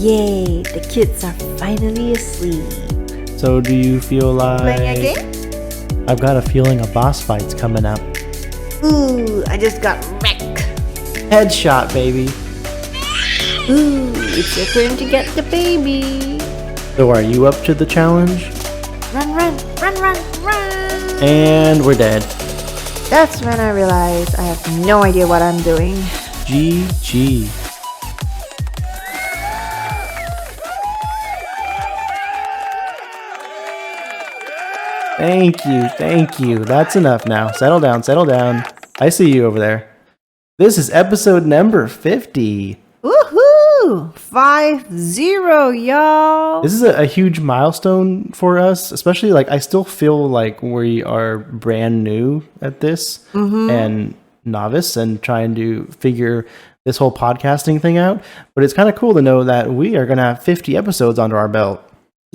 Yay, the kids are finally asleep. So do you feel like... Playing a game? I've got a feeling a boss fight's coming up. Ooh, I just got wrecked. Headshot, baby. Ooh, it's your turn to get the baby. So are you up to the challenge? Run, run, run, run, run. And we're dead. That's when I realized I have no idea what I'm doing. GG. Thank you. That's enough now. Settle down. I see you over there. This is episode number 50. Woohoo! 50, y'all. This is a huge milestone for us, especially like I still feel like we are brand new at this and novice and trying to figure this whole podcasting thing out. But it's kind of cool to know that we are going to have 50 episodes under our belt.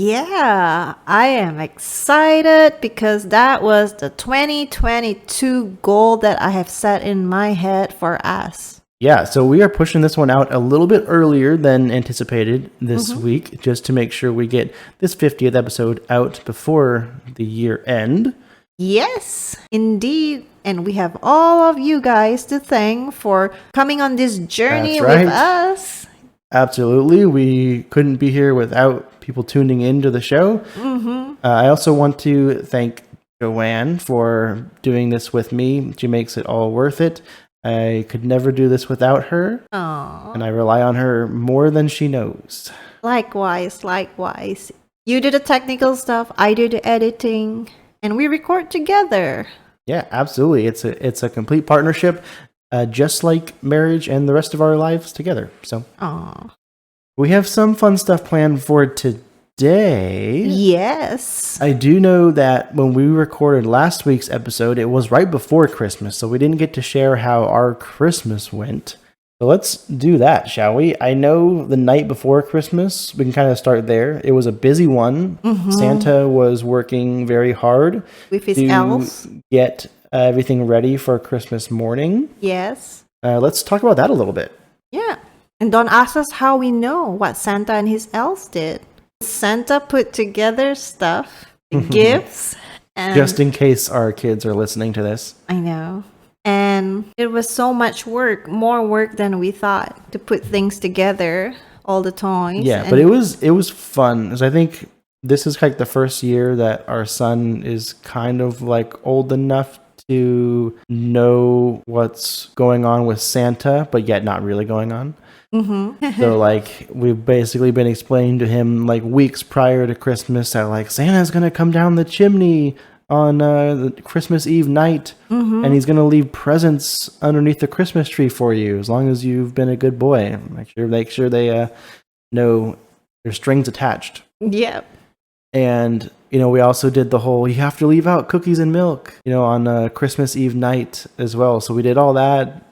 Yeah, I am excited because that was the 2022 goal that I have set in my head for us. Yeah, so we are pushing this one out a little bit earlier than anticipated this week, just to make sure we get this 50th episode out before the year end. Yes, indeed. And we have all of you guys to thank for coming on this journey with us. Absolutely. We couldn't be here without people tuning into the show. I also want to thank Joanne for doing this with me. She makes it all worth it. I could never do this without her. Aww. And I rely on her more than she knows. Likewise. You do the technical stuff, I do the editing, and we record together. Yeah, absolutely. It's a complete partnership, just like marriage and the rest of our lives together. So, Aww. We have some fun stuff planned for today. Yes. I do know that when we recorded last week's episode, it was right before Christmas, so we didn't get to share how our Christmas went. So let's do that, shall we? I know the night before Christmas, we can kind of start there. It was a busy one. Santa was working very hard With his to elves. get everything ready for Christmas morning. Yes. Let's talk about that a little bit. Yeah. And don't ask us how we know what Santa and his elves did. Santa put together stuff, gifts, and Just in case our kids are listening to this. I know. And it was so much work, more work than we thought, to put things together, all the toys. Yeah, but it was fun, because I think this is like the first year that our son is kind of like old enough to know what's going on with Santa, but yet not really going on. So like we've basically been explaining to him like weeks prior to Christmas that like Santa's gonna come down the chimney on the Christmas Eve night, and he's gonna leave presents underneath the Christmas tree for you as long as you've been a good boy. Make sure they know there's strings attached. Yep. And we also did the whole you have to leave out cookies and milk on Christmas Eve night as well. So we did all that.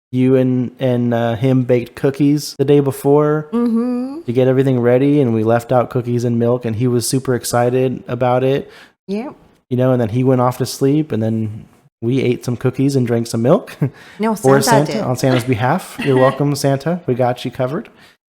You and him baked cookies the day before to get everything ready, and we left out cookies and milk, and he was super excited about it. Yep. And then he went off to sleep, and then we ate some cookies and drank some milk. No, for Santa did. On Santa's behalf. You're welcome, Santa. We got you covered.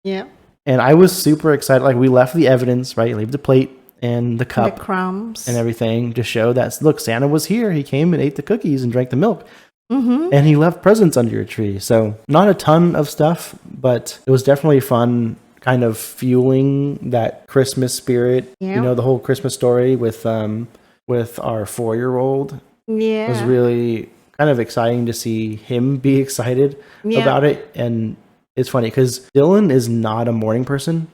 Yeah. And I was super excited. Like we left the evidence, right? Leave the plate and the cup, the crumbs, and everything to show that look, Santa was here. He came and ate the cookies and drank the milk. And he left presents under your tree. So not a ton of stuff, but it was definitely fun, kind of fueling that Christmas spirit. Yeah. The whole Christmas story with our 4-year-old. Yeah. It was really kind of exciting to see him be excited about it. And it's funny because Dylan is not a morning person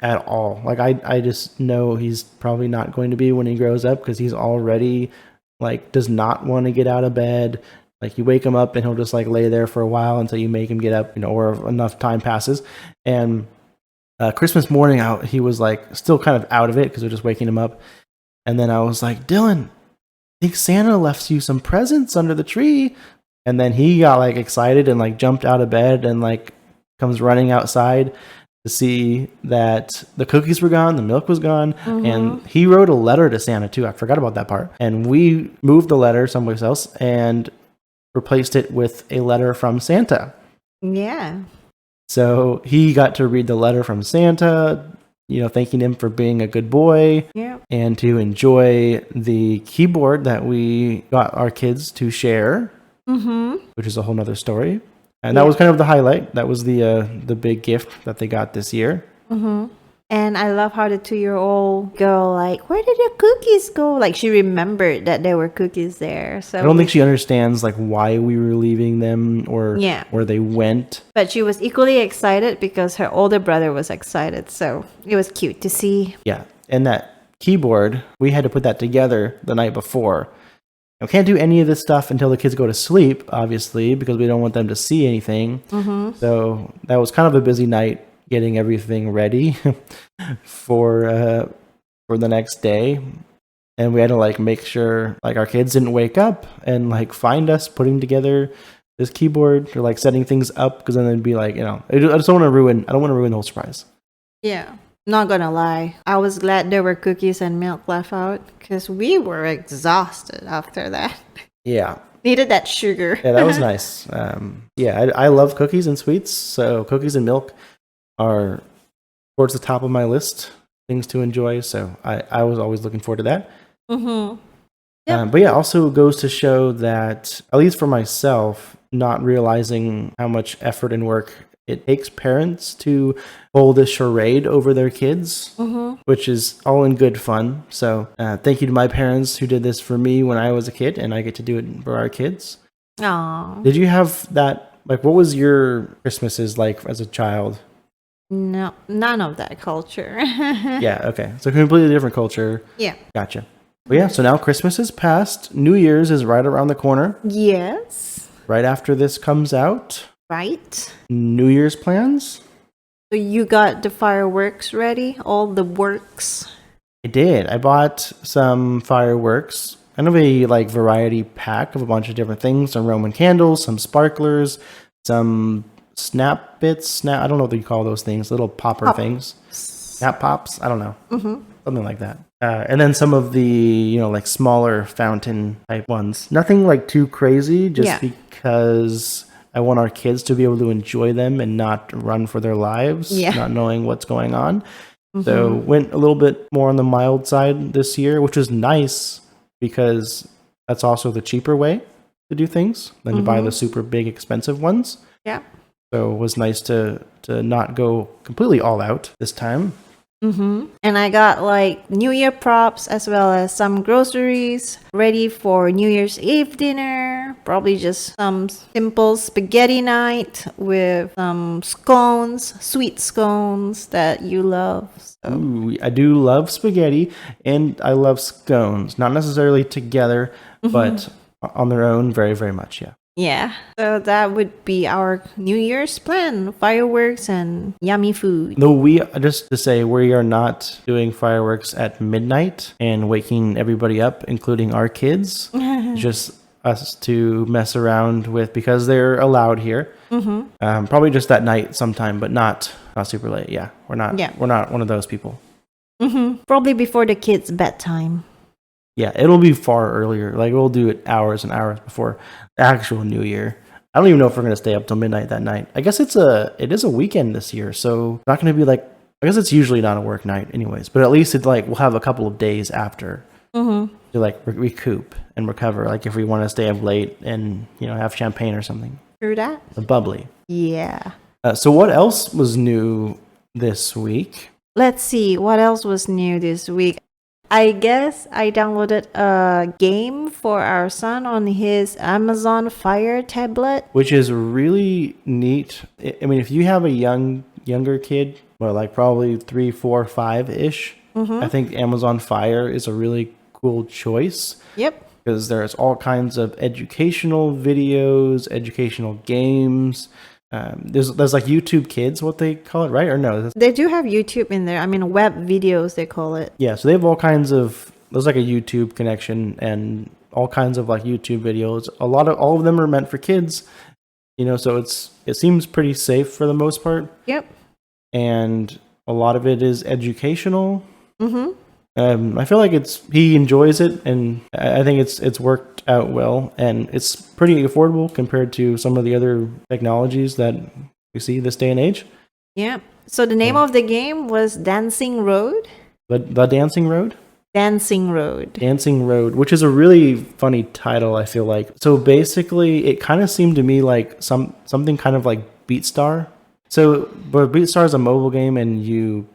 at all. Like I just know he's probably not going to be when he grows up, because he's already like does not want to get out of bed. Like you wake him up and he'll just like lay there for a while until you make him get up, or enough time passes. And Christmas morning out, he was like still kind of out of it because we're just waking him up. And then I was like, Dylan, I think Santa left you some presents under the tree. And then he got like excited and like jumped out of bed and like comes running outside to see that the cookies were gone, the milk was gone, and he wrote a letter to Santa too. I forgot about that part. And we moved the letter someplace else and replaced it with a letter from Santa. Yeah. So he got to read the letter from Santa, thanking him for being a good boy. Yeah. And to enjoy the keyboard that we got our kids to share, which is a whole nother story. And that was kind of the highlight. That was the big gift that they got this year. And I love how the 2-year-old girl, like, where did the cookies go? Like, she remembered that there were cookies there. So I don't think she understands like why we were leaving them or Yeah. where they went. But she was equally excited because her older brother was excited. So it was cute to see. Yeah. And that keyboard, we had to put that together the night before. We can't do any of this stuff until the kids go to sleep, obviously, because we don't want them to see anything. So that was kind of a busy night getting everything ready for the next day. And we had to like make sure like our kids didn't wake up and like find us putting together this keyboard or like setting things up, because then they'd be like, I just don't want to ruin the whole surprise. Yeah. Not gonna lie, I was glad there were cookies and milk left out because we were exhausted after that. Yeah. Needed that sugar. Yeah, that was nice. I love cookies and sweets, so cookies and milk are towards the top of my list, things to enjoy. So I was always looking forward to that. Yep. But yeah, also goes to show that, at least for myself, not realizing how much effort and work it takes parents to hold a charade over their kids, which is all in good fun. So thank you to my parents who did this for me when I was a kid, and I get to do it for our kids. Aww. Did you have that? Like, what was your Christmases like as a child? No, none of that culture. Yeah, okay. So completely different culture. Yeah. Gotcha. But yeah, so now Christmas is past. New Year's is right around the corner. Yes. Right after this comes out. Right. New Year's plans? So you got the fireworks ready? All the works? I did. I bought some fireworks. Kind of a like variety pack of a bunch of different things. Some Roman candles, some sparklers, some snap bits. I don't know what you call those things. Little popper things. Snap pops? I don't know. Something like that. And then some of the, like smaller fountain type ones. Nothing like too crazy, just because I want our kids to be able to enjoy them and not run for their lives, not knowing what's going on. So went a little bit more on the mild side this year, which is nice because that's also the cheaper way to do things than to buy the super big expensive ones. Yeah. So it was nice to not go completely all out this time. And I got like New Year props as well as some groceries ready for New Year's Eve dinner. Probably just some simple spaghetti night with some scones, sweet scones that you love. So. Ooh, I do love spaghetti and I love scones. Not necessarily together, but on their own, very, very much, yeah. Yeah, so that would be our New Year's plan, fireworks and yummy food. Though just to say, we are not doing fireworks at midnight and waking everybody up, including our kids. Just us to mess around with because they're allowed here. Probably just that night sometime, but not super late. Yeah, we're not one of those people. Probably before the kids' bedtime. Yeah, it'll be far earlier. Like we'll do it hours and hours before the actual New Year. I don't even know if we're gonna stay up till midnight that night. I guess it is a weekend this year, so not gonna be like. I guess it's usually not a work night, anyways. But at least it's like we'll have a couple of days after to like recoup and recover. Like if we want to stay up late and have champagne or something. True that. A bubbly. Yeah. So what else was new this week? Let's see what else was new this week. I guess I downloaded a game for our son on his Amazon Fire tablet. Which is really neat. I mean, if you have a younger kid, well, like probably 3, 4, 5-ish, I think Amazon Fire is a really cool choice. Yep. Because there's all kinds of educational videos, educational games. There's like YouTube Kids, what they call it, right? Or no? They do have YouTube in there. I mean, web videos, they call it. Yeah, so they have all kinds of, there's like a YouTube connection and all kinds of like YouTube videos. All of them are meant for kids, so it seems pretty safe for the most part. Yep. And a lot of it is educational. I feel like he enjoys it, and I think it's worked out well, and it's pretty affordable compared to some of the other technologies that you see this day and age. Yeah. So the name of the game was Dancing Road. The Dancing Road? Dancing Road. Dancing Road, which is a really funny title, I feel like. So basically, it kind of seemed to me like something kind of like BeatStar. So, but BeatStar is a mobile game, and you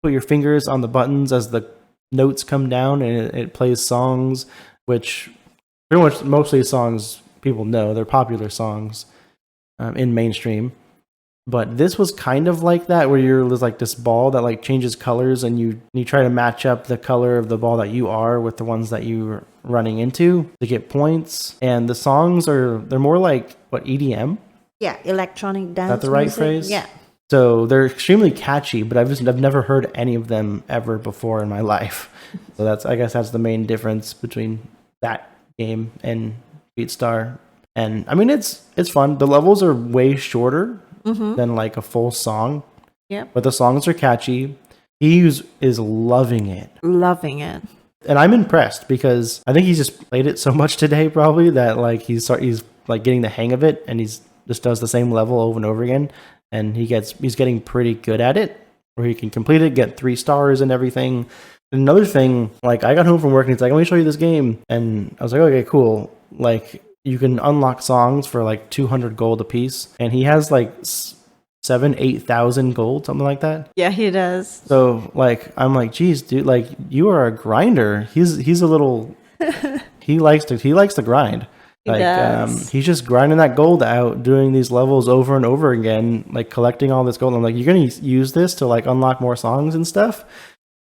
put your fingers on the buttons as the notes come down, and it plays songs, which pretty much mostly songs people know. They're popular songs in mainstream. But this was kind of like that, where there's like this ball that like changes colors, and you try to match up the color of the ball that you are with the ones that you're running into to get points. And the songs they're more like EDM? Yeah, electronic dance. Is that the right music. phrase? Yeah. So they're extremely catchy, but I've never heard any of them ever before in my life. So I guess that's the main difference between that game and BeatStar. And I mean, it's fun. The levels are way shorter than like a full song. Yeah. But the songs are catchy. He is loving it. Loving it. And I'm impressed because I think he's just played it so much today probably that like he's like getting the hang of it, and he's just does the same level over and over again, and he's getting pretty good at it, where he can complete it, get 3 stars and everything. Another thing, like I got home from work and he's like, "Let me show you this game," and I was like, "Okay, cool." Like you can unlock songs for like 200 gold a piece, and he has like 8,000 gold, something like that. Yeah, he does. So like I'm like, geez, dude, like you are a grinder. He's a little he likes to grind. He's just grinding that gold out, doing these levels over and over again, like collecting all this gold. I'm like, you're gonna use this to like unlock more songs and stuff,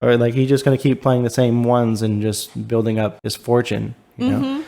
or like he's just gonna keep playing the same ones and just building up his fortune. You know,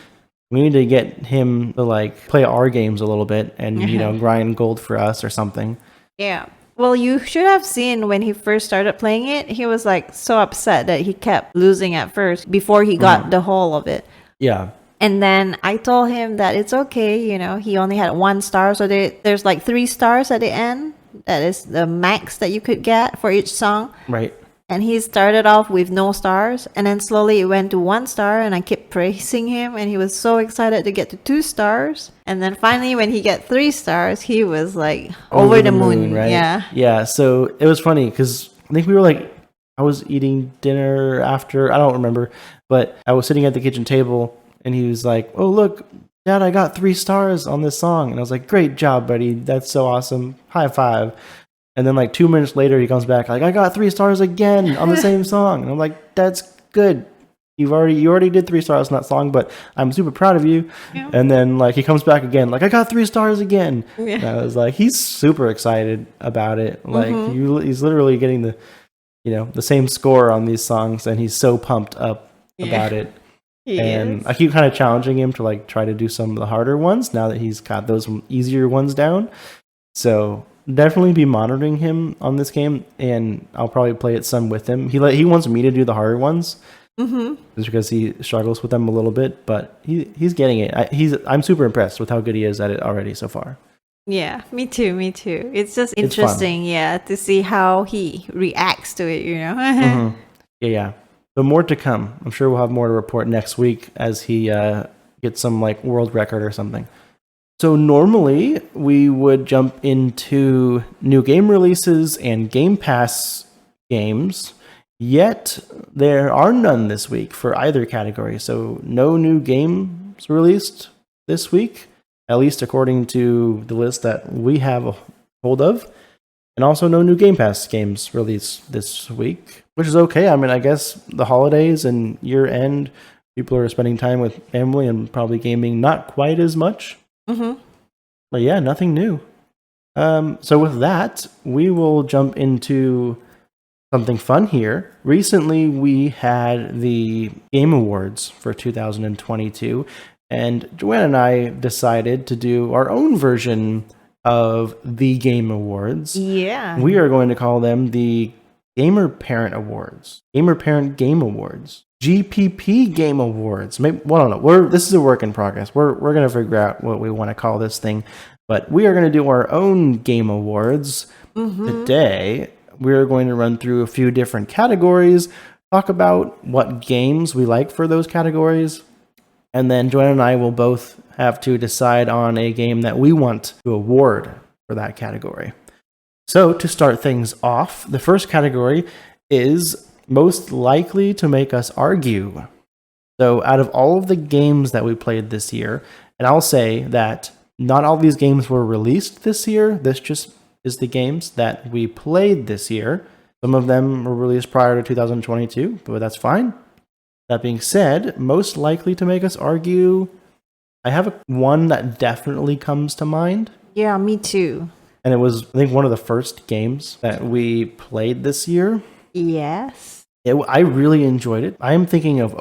we need to get him to like play our games a little bit and grind gold for us or something. Yeah. Well, you should have seen when he first started playing it. He was like so upset that he kept losing at first before he got the whole of it. Yeah. And then I told him that it's okay, he only had 1 star. So there's like 3 stars at the end. That is the max that you could get for each song. Right. And he started off with no stars. And then slowly it went to 1 star. And I kept praising him. And he was so excited to get to 2 stars. And then finally, when he got 3 stars, he was like over the moon. Right? Yeah. Yeah. So it was funny because I think we were like, I was eating dinner after, I don't remember. But I was sitting at the kitchen table. And he was like, "Oh, look, Dad, I got 3 stars on this song." And I was like, "Great job, buddy. That's so awesome. High five." And then like 2 minutes later, he comes back like, "I got 3 stars again on the same song." And I'm like, "That's good. You already did 3 stars on that song, but I'm super proud of you." Yeah. And then like he comes back again, like, "I got 3 stars again." Yeah. And I was like, he's super excited about it. Like he's literally getting the same score on these songs, and he's so pumped up about it. And I keep kind of challenging him to like try to do some of the harder ones now that he's got those easier ones down. So definitely be monitoring him on this game, and I'll probably play it some with him. He wants me to do the harder ones, just because he struggles with them a little bit, but he's getting it. I'm super impressed with how good he is at it already so far. Yeah, me too. It's just interesting, to see how he reacts to it. Yeah. But more to come. I'm sure we'll have more to report next week as he gets some like world record or something. So normally we would jump into new game releases and Game Pass games, yet there are none this week for either category. So no new games released this week, at least according to the list that we have a hold of. And also no new Game Pass games released this week, which is okay. I mean, I guess the holidays and year-end, people are spending time with family and probably gaming not quite as much. But yeah, nothing new. So with that, we will jump into something fun here. Recently, we had the Game Awards for 2022, and Joanne and I decided to do our own version of the Game Awards. Yeah. We are going to call them the Gamer Parent Awards. Gamer Parent Game Awards. GPP Game Awards. Maybe, well, I don't know. This is a work in progress. We're going to figure out what we want to call this thing. But we are going to do our own Game Awards today. We're going to run through a few different categories, talk about what games we like for those categories, and then Joanne and I will both have to decide on a game that we want to award for that category. So to start things off, the first category is most likely to make us argue. So out of all of the games that we played this year, and I'll say that not all these games were released this year. This just is the games that we played this year. Some of them were released prior to 2022, but that's fine. That being said, most likely to make us argue, I have one that definitely comes to mind. Yeah, me too. And it was, I think, one of the first games that we played this year. Yes. I really enjoyed it. I am thinking of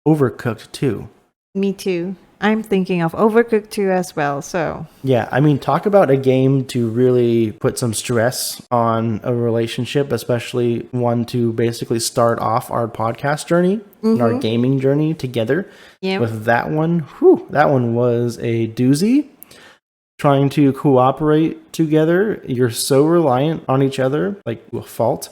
Overcooked 2. Me too. I'm thinking of Overcooked 2 as well, so. Yeah, I mean, talk about a game to really put some stress on a relationship, especially one to basically start off our podcast journey and our gaming journey together. Yeah. With that one, that one was a doozy. Trying to cooperate together, you're so reliant on each other, like to a fault.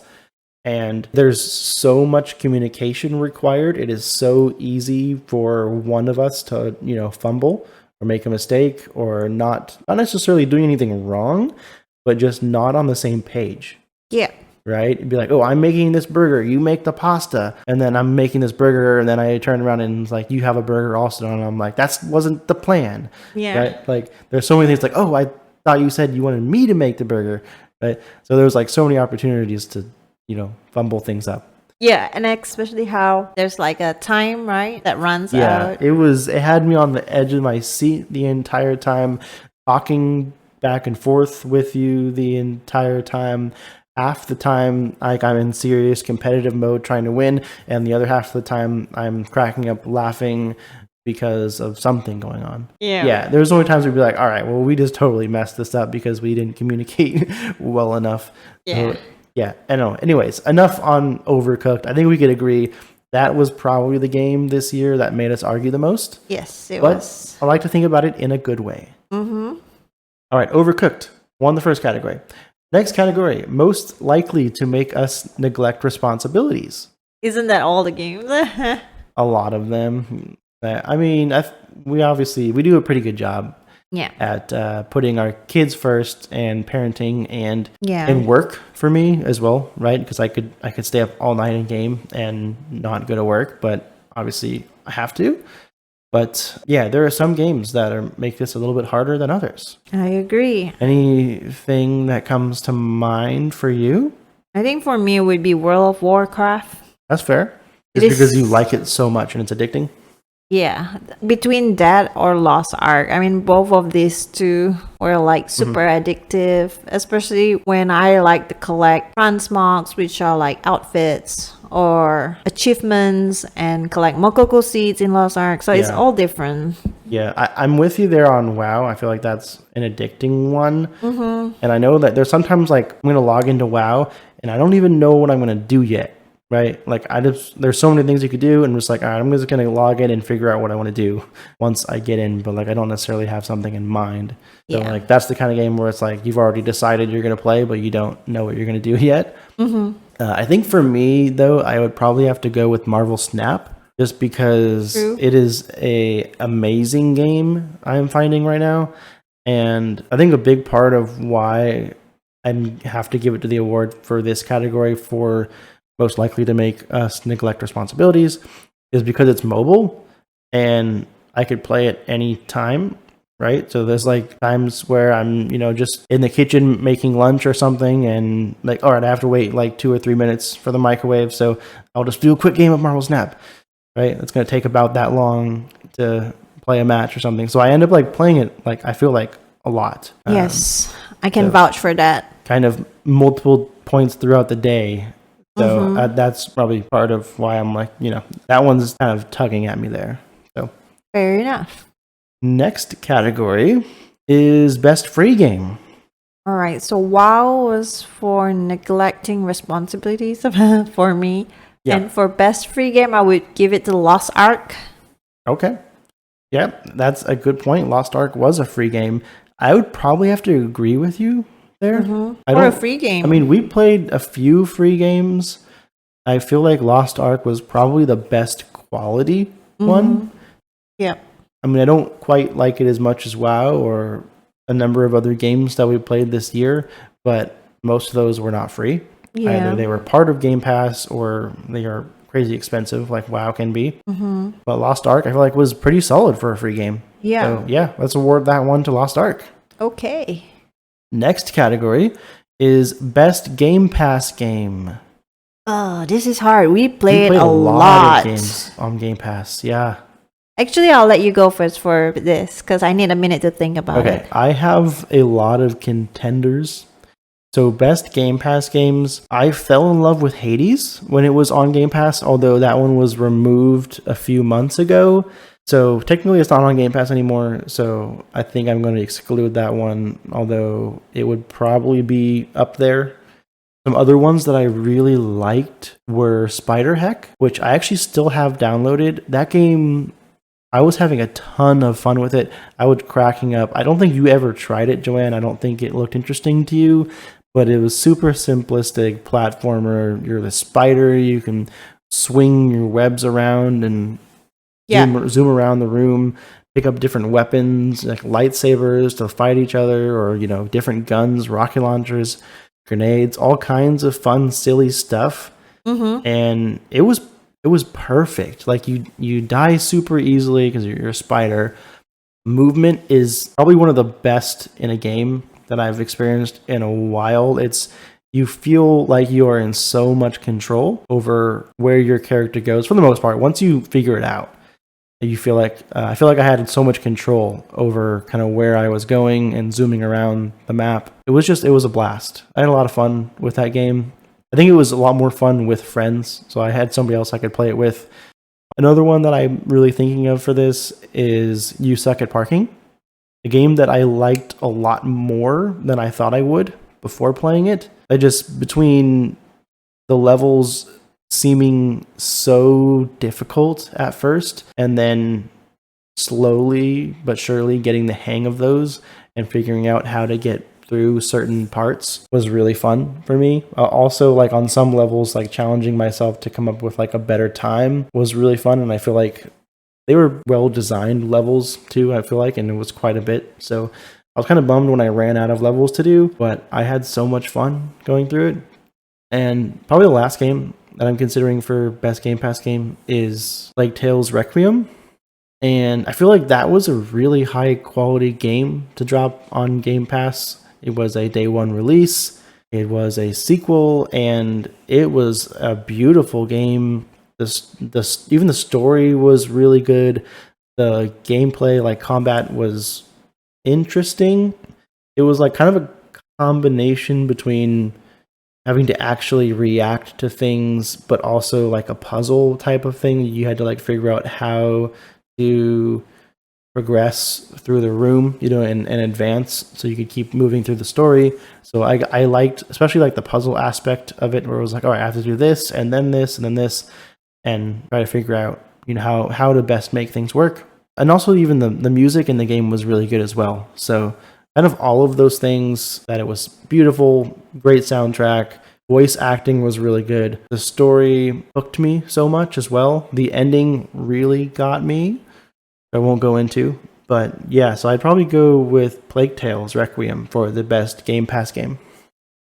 And there's so much communication required. It is so easy for one of us to, fumble or make a mistake or not necessarily doing anything wrong, but just not on the same page. Yeah. Right? It'd be like, oh, I'm making this burger, you make the pasta, and then I'm making this burger, and then I turn around and it's like, you have a burger also, and I'm like, that wasn't the plan. Yeah. Right? Like, there's so many things like, oh, I thought you said you wanted me to make the burger. Right? So there's like so many opportunities to fumble things up. Yeah, and especially how there's like a time, right, that runs out. It had me on the edge of my seat the entire time, talking back and forth with you the entire time. Half the time, like, I'm in serious competitive mode trying to win, and the other half of the time, I'm cracking up laughing because of something going on. Yeah, there's only times we'd be like, all right, well, we just totally messed this up because we didn't communicate well enough. Yeah. Yeah, I know. Anyways, enough on Overcooked. I think we could agree that was probably the game this year that made us argue the most. Yes, it was. I like to think about it in a good way. Mm-hmm. All right, Overcooked won the first category. Next category, most likely to make us neglect responsibilities. Isn't that all the games? A lot of them. I mean, we do a pretty good job. Yeah. At putting our kids first and parenting and work for me as well, right? Because I could stay up all night and game and not go to work, but obviously I have to. But yeah, there are some games that make this a little bit harder than others. I agree. Anything that comes to mind for you? I think for me it would be World of Warcraft. That's fair. It's because you like it so much and it's addicting. Yeah, between that or Lost Ark. I mean, both of these two were like super addictive, especially when I like to collect transmogs, which are like outfits or achievements, and collect Mokoko seeds in Lost Ark. So it's all different. Yeah, I'm with you there on WoW. I feel like that's an addicting one. And I know that there's sometimes like I'm going to log into WoW and I don't even know what I'm going to do yet. Right? Like there's so many things you could do, and I'm just like, all right, I'm just going to log in and figure out what I want to do once I get in, but like I don't necessarily have something in mind. So like that's the kind of game where it's like you've already decided you're going to play, but you don't know what you're going to do yet. I think for me though, I would probably have to go with Marvel Snap, just because it is a amazing game I'm finding right now, and I think a big part of why I have to give it to the award for this category for most likely to make us neglect responsibilities is because it's mobile and I could play it any time, right? So there's like times where I'm, just in the kitchen making lunch or something and like, all right, I have to wait like 2 or 3 minutes for the microwave. So I'll just do a quick game of Marvel Snap, right? It's going to take about that long to play a match or something. So I end up like playing it, like I feel like a lot. Yes, I can vouch for that. Kind of multiple points throughout the day. So that's probably part of why I'm like, that one's kind of tugging at me there. So fair enough. Next category is best free game. All right. So WoW was for neglecting responsibilities for me. Yeah. And for best free game, I would give it to Lost Ark. Okay. Yeah, that's a good point. Lost Ark was a free game. I would probably have to agree with you there. For a free game. I mean, we played a few free games. I feel like Lost Ark was probably the best quality one. Yep. I mean, I don't quite like it as much as WoW or a number of other games that we played this year, but most of those were not free. Yeah. Either they were part of Game Pass or they are crazy expensive, like WoW can be. But Lost Ark, I feel like, was pretty solid for a free game. Yeah. So yeah, let's award that one to Lost Ark. Okay. Next category is Best Game Pass Game. Oh, this is hard. We We played played a lot. of games on Game Pass. Yeah. Actually, I'll let you go first for this because I need a minute to think about Okay, it. I have a lot of contenders. So best Game Pass games, I fell in love with Hades when it was on Game Pass, although that one was removed a few months ago. So technically it's not on Game Pass anymore, so I think I'm going to exclude that one, although it would probably be up there. Some other ones that I really liked were Spider Heck, which I actually still have downloaded. That game, I was having a ton of fun with it. I was cracking up. I don't think you ever tried it, Joanne. I don't think it looked interesting to you, but it was super simplistic platformer. You're the spider. You can swing your webs around and zoom around the room, pick up different weapons like lightsabers to fight each other, or different guns, rocket launchers, grenades, all kinds of fun, silly stuff. And it was perfect. Like you die super easily because you're a spider. Movement is probably one of the best in a game that I've experienced in a while. You feel like you are in so much control over where your character goes for the most part. Once you figure it out, you feel like I feel like I had so much control over kind of where I was going and zooming around the map. It was a blast. I had a lot of fun with that game. I think it was a lot more fun with friends, so I had somebody else I could play it with. Another one that I'm really thinking of for this is You Suck at Parking, a game that I liked a lot more than I thought I would before playing it. Between the levels seeming so difficult at first, and then slowly but surely getting the hang of those and figuring out how to get through certain parts was really fun for me. Also, like on some levels, like challenging myself to come up with like a better time was really fun, and I feel like they were well designed levels too, I feel like, and it was quite a bit. So I was kind of bummed when I ran out of levels to do, but I had so much fun going through it. And probably the last game that I'm considering for best Game Pass game is Plague Tales Requiem. And I feel like that was a really high quality game to drop on Game Pass. It was a day one release. It was a sequel, and it was a beautiful game. Even the story was really good. The gameplay, like combat, was interesting. It was like kind of a combination between having to actually react to things, but also like a puzzle type of thing. You had to like figure out how to progress through the room, and advance so you could keep moving through the story. So I liked, especially like the puzzle aspect of it, where it was like, all right, I have to do this and then this and then this, and try to figure out, how to best make things work. And also even the music in the game was really good as well. So kind of all of those things, that it was beautiful, great soundtrack, voice acting was really good. The story hooked me so much as well. The ending really got me. I won't go into, but yeah, so I'd probably go with Plague Tales Requiem for the best Game Pass game.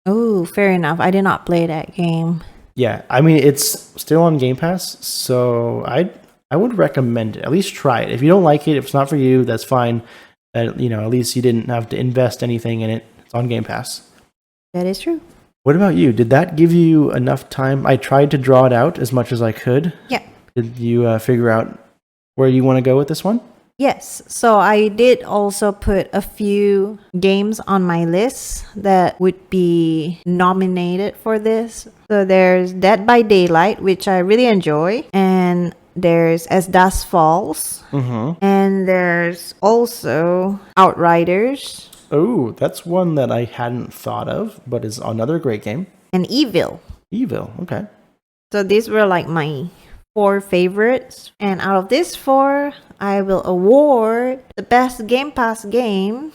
Oh, fair enough. I did not play that game. Yeah, I mean, it's still on Game Pass, so I would recommend it. At least try it. If you don't like it, if it's not for you, that's fine. At least you didn't have to invest anything in it. It's on Game Pass. That is true. What about you? Did that give you enough time? I tried to draw it out as much as I could. Yeah. Did you figure out where you want to go with this one? Yes. So I did also put a few games on my list that would be nominated for this. So there's Dead by Daylight, which I really enjoy, and there's As Dusk Falls, and there's also Outriders. Oh, that's one that I hadn't thought of, but is another great game. And Evil. Evil, okay. So these were like my 4 favorites. And out of these 4, I will award the best Game Pass game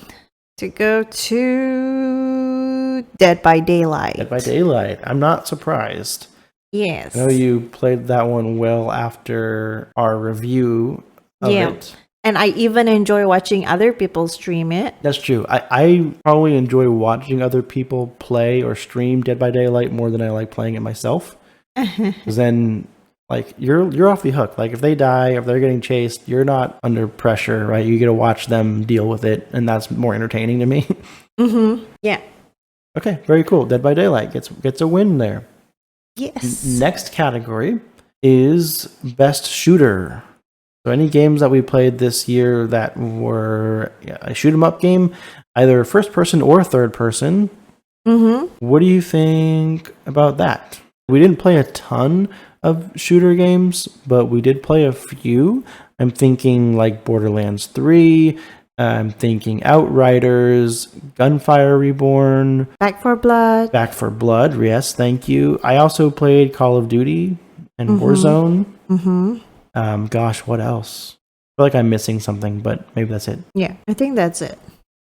to go to Dead by Daylight. Dead by Daylight. I'm not surprised. Yes. I know you played that one well after our review of it. And I even enjoy watching other people stream it. That's true. I probably enjoy watching other people play or stream Dead by Daylight more than I like playing it myself. Because then, like, you're off the hook. Like, if they die, if they're getting chased, you're not under pressure, right? You get to watch them deal with it, and that's more entertaining to me. Yeah. Okay, very cool. Dead by Daylight gets a win there. Yes. Next category is Best Shooter. So any games that we played this year that were a shoot 'em up game, either first person or third person. What do you think about that? We didn't play a ton of shooter games, but we did play a few. I'm thinking like Borderlands 3. I'm thinking Outriders, Gunfire Reborn, Back for Blood. Back for Blood. Yes, thank you. I also played Call of Duty and Warzone. Gosh, what else? I feel like I'm missing something, but maybe that's it. Yeah, I think that's it.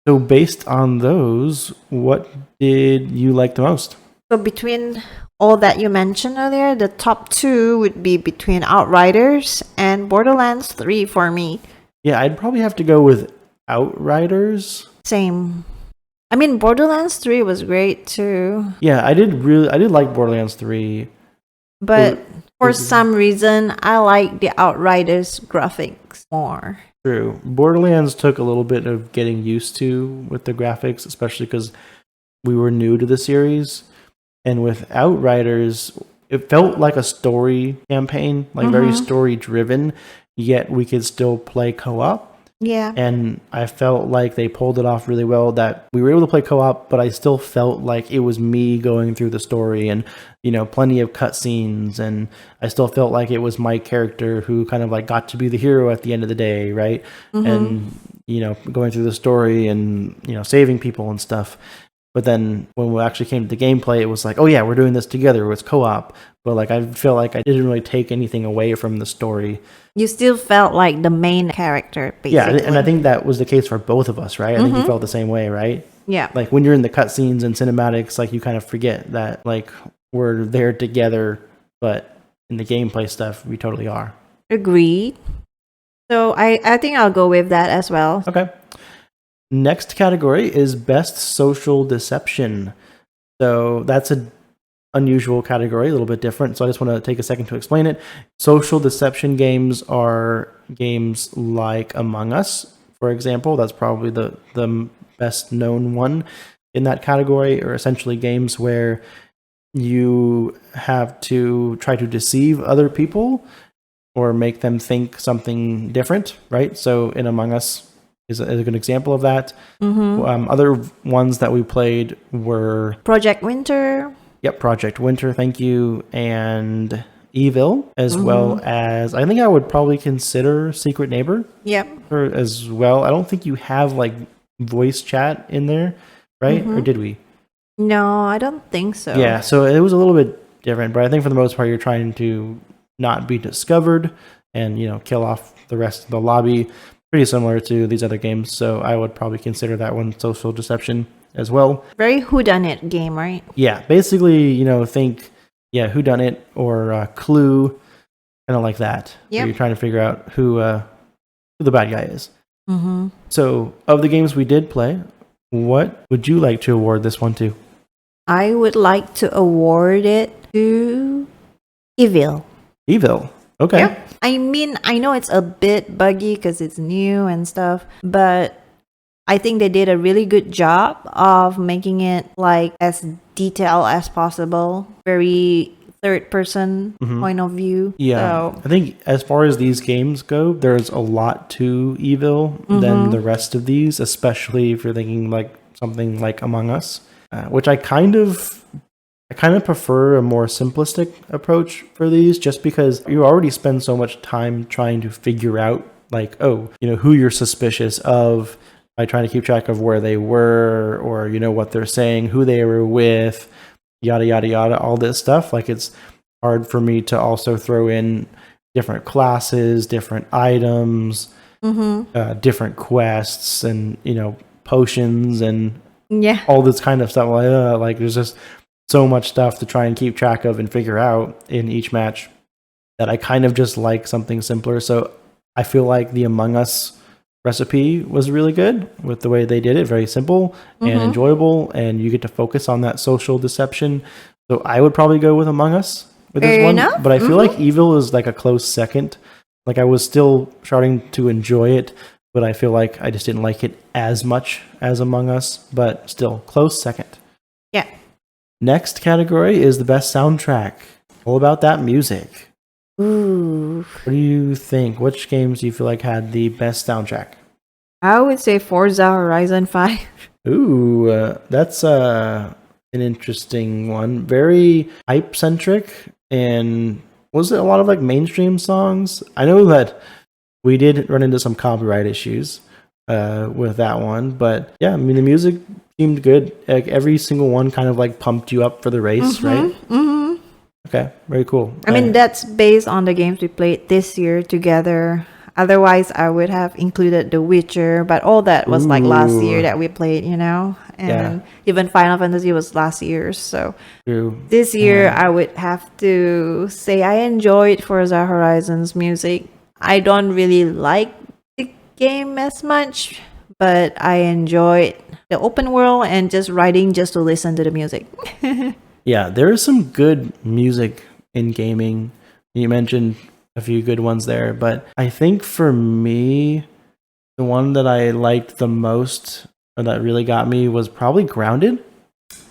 So based on those, what did you like the most? So between all that you mentioned earlier, the top two would be between Outriders and Borderlands 3 for me. Yeah, I'd probably have to go with Outriders. Same. I mean, Borderlands 3 was great too. Yeah, I did like Borderlands 3. But for some reason, I like the Outriders graphics more. True. Borderlands took a little bit of getting used to with the graphics, especially because we were new to the series. And with Outriders, it felt like a story campaign, like very story driven, yet we could still play co-op. Yeah. And I felt like they pulled it off really well, that we were able to play co-op, but I still felt like it was me going through the story and, you know, plenty of cutscenes. And I still felt like it was my character who kind of like got to be the hero at the end of the day, right? And, you know, going through the story and, you know, saving people and stuff. But then when we actually came to the gameplay, it was like, oh yeah, we're doing this together. It's co-op. But like, I feel like I didn't really take anything away from the story. You still felt like the main character, basically. Yeah, and I think that was the case for both of us, right? I think you felt the same way, right? Yeah. Like when you're in the cutscenes and cinematics, like you kind of forget that like we're there together, but in the gameplay stuff, we totally are. Agreed. So I think I'll go with that as well. Okay. Next category is Best Social Deception. So that's an unusual category, a little bit different. So I just want to take a second to explain it. Social deception games are games like Among Us, for example. That's probably the best known one in that category, or essentially games where you have to try to deceive other people or make them think something different, right? So in Among Us is a good example of that. Other ones that we played were Project Winter. Yep, Project Winter, thank you, and Evil, as well as, I think I would probably consider Secret Neighbor. Yep. As well. I don't think you have like voice chat in there, right? Or did we? No, I don't think so. Yeah, so it was a little bit different, but I think for the most part, you're trying to not be discovered and, you know, kill off the rest of the lobby. Pretty similar to these other games, so I would probably consider that one social deception as well. Very whodunit game, right? Yeah, basically, you know, think, whodunit or Clue, kind of like that. Yep. Where you're trying to figure out who the bad guy is. So, of the games we did play, what would you like to award this one to? I would like to award it to Evil. Evil. Okay. Yep. I mean, I know it's a bit buggy because it's new and stuff, but I think they did a really good job of making it like as detailed as possible. Very third person point of view. Yeah. So, I think as far as these games go, there's a lot to Evil than the rest of these, especially if you're thinking like something like Among Us, which I kind of prefer a more simplistic approach for these, just because you already spend so much time trying to figure out like, oh, you know, who you're suspicious of by trying to keep track of where they were, or, you know, what they're saying, who they were with, yada, yada, yada, all this stuff. Like, it's hard for me to also throw in different classes, different items, different quests, and, you know, potions and all this kind of stuff. Like there's just so much stuff to try and keep track of and figure out in each match that I kind of just like something simpler. So I feel like the Among Us recipe was really good with the way they did it. Very simple and enjoyable, and you get to focus on that social deception. So I would probably go with Among Us with this Fair one. enough. But I feel like Evil is like a close second. Like I was still starting to enjoy it, but I feel like I just didn't like it as much as Among Us, but still close second. Yeah. Next category is the best soundtrack. All about that music. Ooh. What do you think? Which games do you feel like had the best soundtrack? I would say Forza Horizon 5. Ooh, that's an interesting one. Very hype centric, and was it a lot of like mainstream songs? I know that we did run into some copyright issues with that one, but yeah, I mean the music seemed good. Like every single one kind of like pumped you up for the race, right? Okay, very cool. I mean, that's based on the games we played this year together. Otherwise, I would have included The Witcher, but all that was like last year that we played, and even Final Fantasy was last year. So True. this year, I would have to say I enjoyed Forza Horizon's music. I don't really like the game as much, but I enjoyed the open world and just riding just to listen to the music. Yeah, there is some good music in gaming. You mentioned a few good ones there, but I think for me, the one that I liked the most or that really got me was probably Grounded.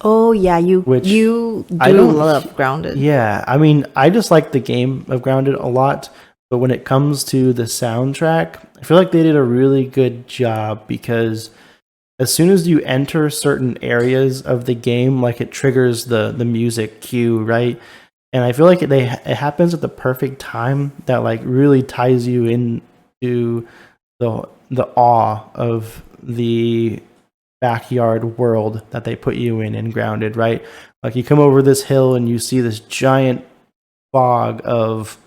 Oh yeah, you I do don't love Grounded. Yeah, I mean, I just like the game of Grounded a lot, but when it comes to the soundtrack, I feel like they did a really good job because as soon as you enter certain areas of the game, like it triggers the music cue, right? And I feel like it happens at the perfect time that like really ties you into the awe of the backyard world that they put you in Grounded, right? Like you come over this hill and you see this giant fog of,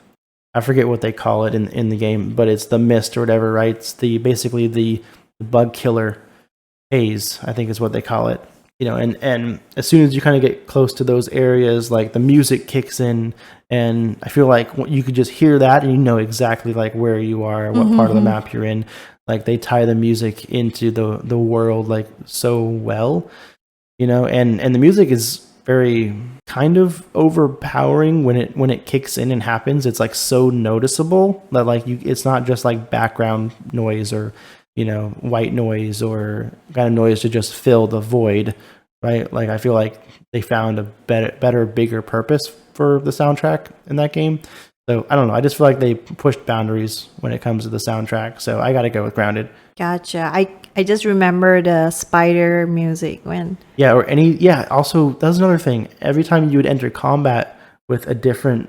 I forget what they call it in the game, but it's the mist or whatever, right? It's basically the bug killer haze, I think is what they call it. And as soon as you kind of get close to those areas, like the music kicks in, and I feel like you could just hear that and you know exactly like where you are, what part of the map you're in. Like they tie the music into the world like so well, and the music is very kind of overpowering when it kicks in and happens. It's like so noticeable that like it's not just like background noise or white noise or kind of noise to just fill the void, right? Like I feel like they found a better, bigger purpose for the soundtrack in that game. So I don't know. I just feel like they pushed boundaries when it comes to the soundtrack. So I got to go with Grounded. Gotcha. I just remember the spider music when. Yeah, also, that's another thing. Every time you would enter combat with a different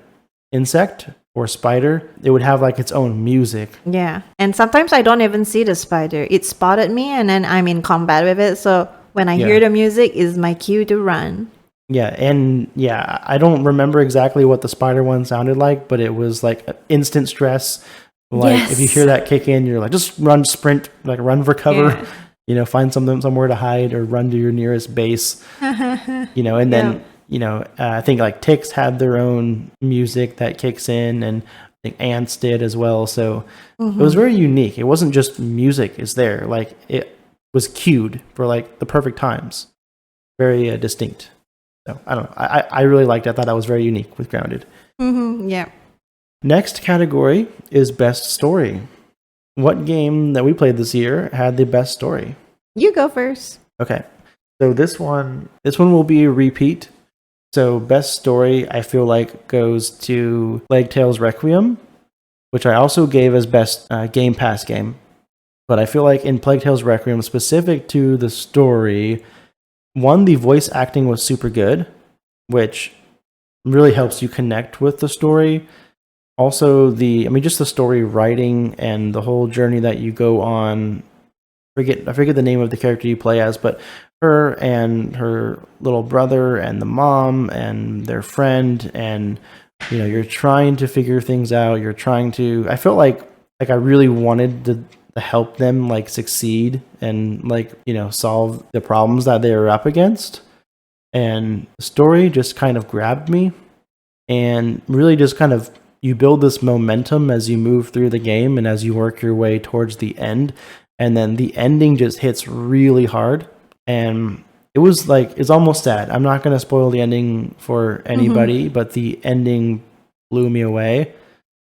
insect or spider, it would have like its own music. Yeah. And sometimes I don't even see the spider. It spotted me and then I'm in combat with it. So when I hear the music is my cue to run. Yeah, and I don't remember exactly what the spider one sounded like, but it was like instant stress. Like if you hear that kick in, you're like, just run, sprint, like run for cover, find somewhere to hide or run to your nearest base, and then, I think like ticks had their own music that kicks in, and I think ants did as well. So it was very unique. It wasn't just music is there. Like it was cued for like the perfect times. Very distinct. So I don't know. I really liked it. I thought that was very unique with Grounded. Yeah. Next category is best story. What game that we played this year had the best story? You go first. Okay. So this one will be a repeat. So best story I feel like goes to Plague Tale's Requiem, which I also gave as best Game Pass game. But I feel like in Plague Tale's Requiem, specific to the story, one, the voice acting was super good, which really helps you connect with the story. Also, just the story writing and the whole journey that you go on. I forget the name of the character you play as, but her and her little brother and the mom and their friend, and you're trying to figure things out. I felt like I really wanted to help them like succeed and like solve the problems that they were up against. And the story just kind of grabbed me and really just kind of you build this momentum as you move through the game and as you work your way towards the end, and then the ending just hits really hard. And it was like, it's almost sad. I'm not going to spoil the ending for anybody, but the ending blew me away.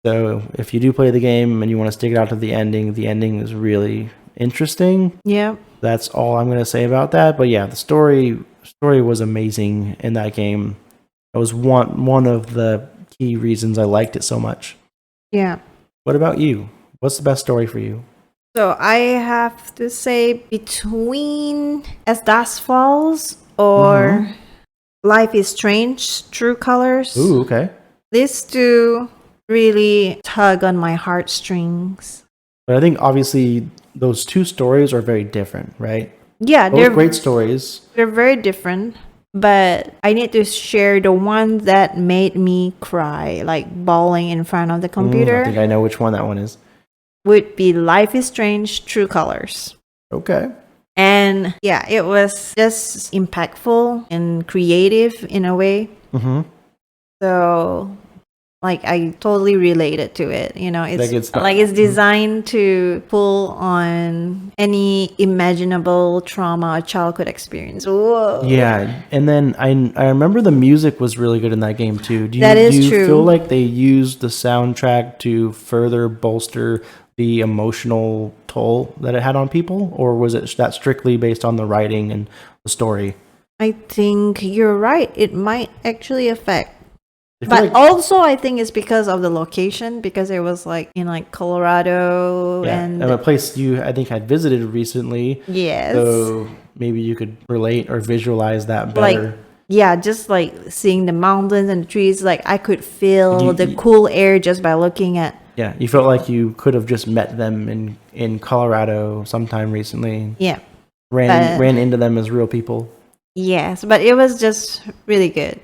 So if you do play the game and you want to stick it out to the ending is really interesting. Yeah. That's all I'm going to say about that. But yeah, the story was amazing in that game. That was one of the key reasons I liked it so much. Yeah. What about you? What's the best story for you? So I have to say between As Dusk Falls or Life is Strange, True Colors. Ooh, okay. These two really tug on my heartstrings. But I think obviously those two stories are very different, right? Yeah, Both great stories. They're very different, but I need to share the one that made me cry, like bawling in front of the computer. I think I know which one that one is. Would be Life is Strange, True Colors. Okay. And yeah, it was just impactful and creative in a way. So like I totally related to it. You know, it's it's designed to pull on any imaginable trauma a child could experience. Whoa. Yeah, and then I remember the music was really good in that game too. Do That is you true. feel like they used the soundtrack to further bolster the emotional toll that it had on people, or was it that strictly based on the writing and the story? I think you're right. It might actually affect. I But also, I think it's because of the location, because it was like in like Colorado and a place you I think had visited recently. Yes. So maybe you could relate or visualize that better. Like, yeah, just like seeing the mountains and the trees, like I could feel the cool air just by looking at. Yeah, you felt like you could have just met them in Colorado sometime recently. Yeah. Ran into them as real people. Yes, but it was just really good.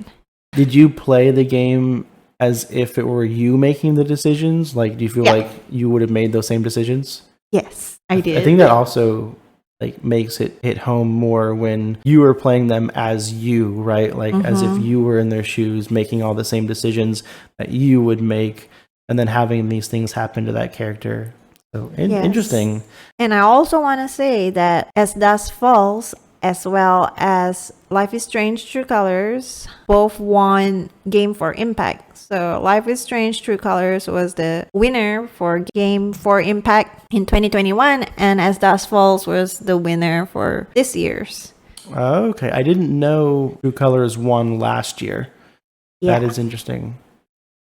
Did you play the game as if it were you making the decisions? Like, do you feel like you would have made those same decisions? Yes, I did. I think that also like makes it hit home more when you were playing them as you, right? Like as if you were in their shoes, making all the same decisions that you would make, and then having these things happen to that character. So interesting. And I also want to say that As Dusk Falls, as well as Life is Strange, True Colors, both won Game for Impact. So Life is Strange, True Colors was the winner for Game for Impact in 2021, and As Dusk Falls was the winner for this year's. Okay, I didn't know True Colors won last year. Yeah. That is interesting.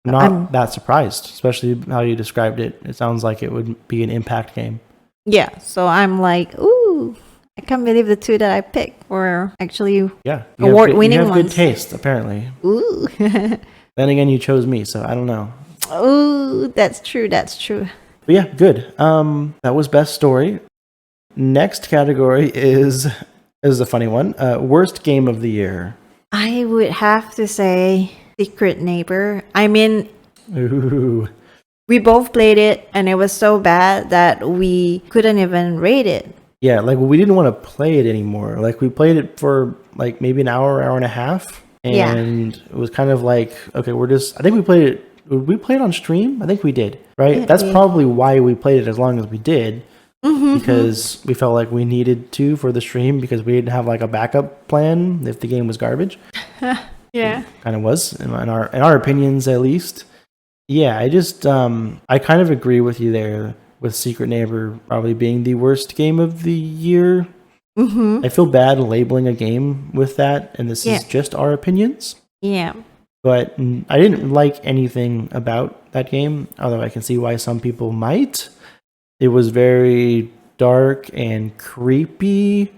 I'm not that surprised, especially how you described it. It sounds like it would be an Impact game. Yeah, so I'm like, ooh, I can't believe the two that I picked were actually award-winning ones. You have good taste, apparently. Ooh. Then again, you chose me, so I don't know. Ooh, that's true. That's true. But yeah, good. That was best story. Next category is a funny one. Worst game of the year. I would have to say Secret Neighbor. I mean, Ooh. we both played it, and it was so bad that we couldn't even rate it. Yeah, like we didn't want to play it anymore. Like we played it for like maybe an hour and a half, and it was kind of like, okay, I think we played it. Did we play it on stream? I think we did, right? Yeah, That's probably why we played it as long as we did, because we felt like we needed to for the stream, because we didn't have like a backup plan if the game was garbage. Yeah, kind of was in our opinions, at least. Yeah, I kind of agree with you there, with Secret Neighbor probably being the worst game of the year. I feel bad labeling a game with that, and this is just our opinions. Yeah. But I didn't like anything about that game, although I can see why some people might. It was very dark and creepy,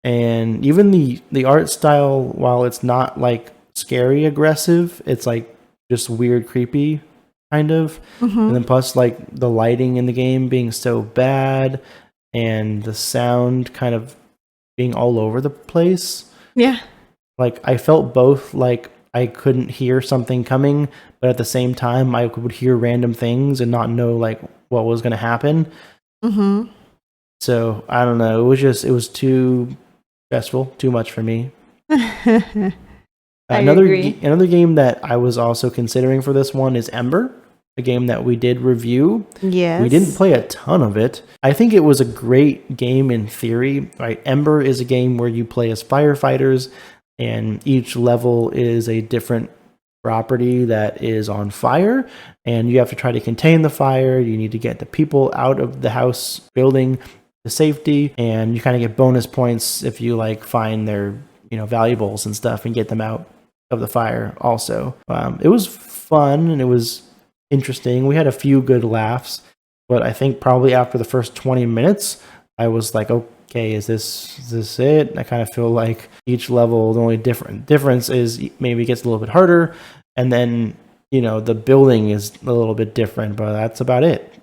and even the art style, while it's not like scary aggressive, it's like just weird creepy kind of. And then plus like the lighting in the game being so bad, and the sound kind of being all over the place. Yeah. Like I felt both like I couldn't hear something coming, but at the same time I would hear random things and not know like what was going to happen. So I don't know. It was too stressful, too much for me. Another game that I was also considering for this one is Ember. a game that we did review. Yes. We didn't play a ton of it. I think it was a great game in theory, right? Ember is a game where you play as firefighters, and each level is a different property that is on fire, and you have to try to contain the fire. You need to get the people out of the house building to safety, and you kind of get bonus points if you like find their valuables and stuff and get them out of the fire also. It was fun and it was interesting. We had a few good laughs, but I think probably after the first 20 minutes, I was like, okay, is this it? I kind of feel like each level, the only difference is maybe it gets a little bit harder, and then the building is a little bit different, but that's about it.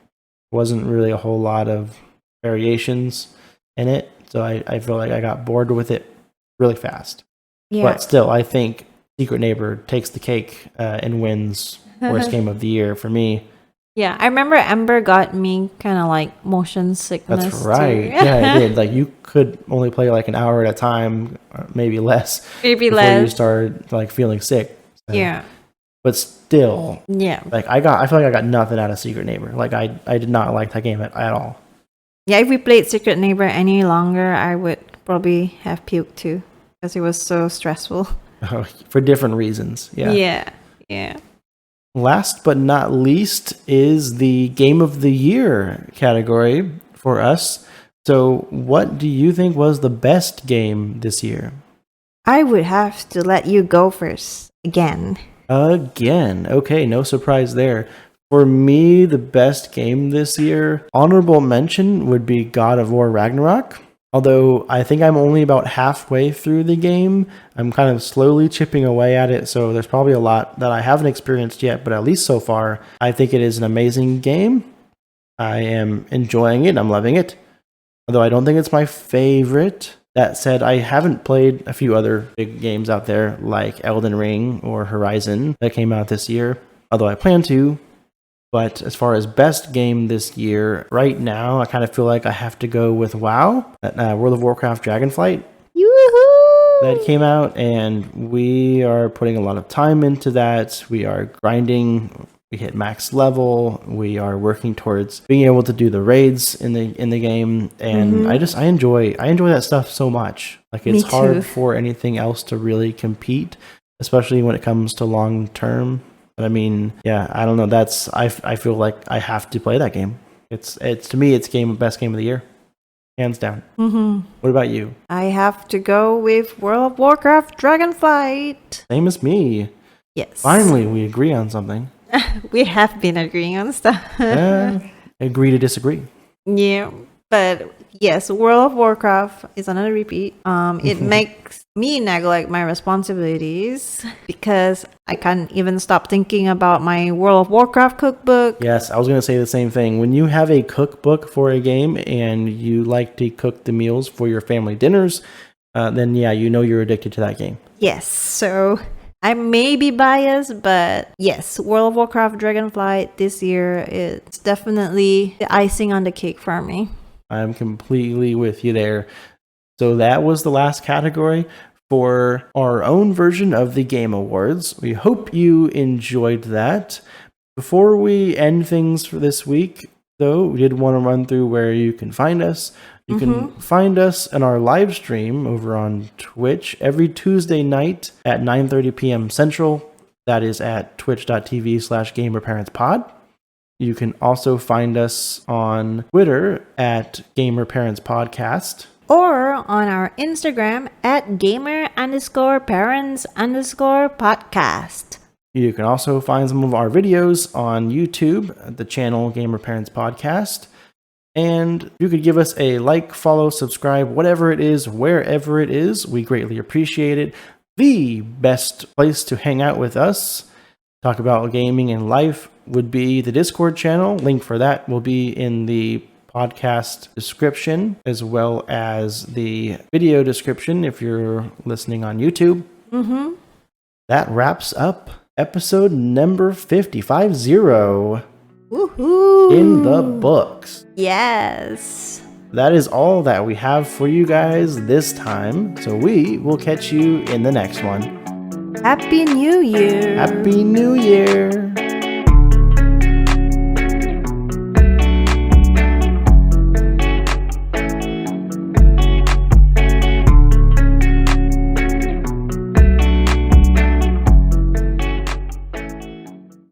Wasn't really a whole lot of variations in it, so I feel like I got bored with it really fast. Yeah. But still, I think Secret Neighbor takes the cake and wins worst game of the year for me. Yeah, I remember Ember got me kind of like motion sickness. That's right. Too. Yeah, it did. Like you could only play like an hour at a time, or maybe less. Maybe before less. you start like feeling sick. So. Yeah. But still, yeah. Like I feel like I got nothing out of Secret Neighbor. Like I did not like that game at all. Yeah, if we played Secret Neighbor any longer, I would probably have puked too because it was so stressful. For different reasons. Yeah. Yeah. Yeah. Last but not least is the Game of the Year category for us. So what do you think was the best game this year? I would have to let you go first again. Again. Okay, no surprise there. For me, the best game this year, honorable mention would be God of War Ragnarok. Although I think I'm only about halfway through the game. I'm kind of slowly chipping away at it, so there's probably a lot that I haven't experienced yet, but at least so far, I think it is an amazing game. I am enjoying it. I'm loving it. Although I don't think it's my favorite. That said, I haven't played a few other big games out there like Elden Ring or Horizon that came out this year, although I plan to. But as far as best game this year, right now, I kind of feel like I have to go with WoW, World of Warcraft Dragonflight. Yoo-hoo! That came out, and we are putting a lot of time into that. We are grinding. We hit max level. We are working towards being able to do the raids in the game, and I enjoy that stuff so much. Like it's hard for anything else to really compete, especially when it comes to long term. But I mean, yeah, I don't know. I feel like I have to play that game. It's to me, it's best game of the year, hands down. What about you? I have to go with World of Warcraft Dragonflight. Same as me. Yes. Finally, we agree on something. We have been agreeing on stuff. Agree to disagree. Yeah, but yes, World of Warcraft is another repeat. It makes me neglect my responsibilities because I can't even stop thinking about my World of Warcraft cookbook. Yes, I was going to say the same thing. When you have a cookbook for a game and you like to cook the meals for your family dinners, then yeah, you're addicted to that game. Yes, so I may be biased, but yes, World of Warcraft Dragonflight this year is definitely the icing on the cake for me. I'm completely with you there. So that was the last category for our own version of the Game Awards. We hope you enjoyed that. Before we end things for this week, though, we did want to run through where you can find us. You can find us in our live stream over on Twitch every Tuesday night at 9:30 p.m. Central. That is at twitch.tv/gamerparentspod. You can also find us on Twitter at GamerParentsPodcast. Or on our Instagram at gamer_parents_podcast. You can also find some of our videos on YouTube at the channel Gamer Parents Podcast. And you could give us a like, follow, subscribe, whatever it is, wherever it is. We greatly appreciate it. The best place to hang out with us, talk about gaming and life, would be the Discord channel. Link for that will be in the podcast description, as well as the video description if you're listening on YouTube. That wraps up episode number 50. Woohoo! In the books. Yes. That is all that we have for you guys this time. So we will catch you in the next one. Happy New Year. Happy New Year.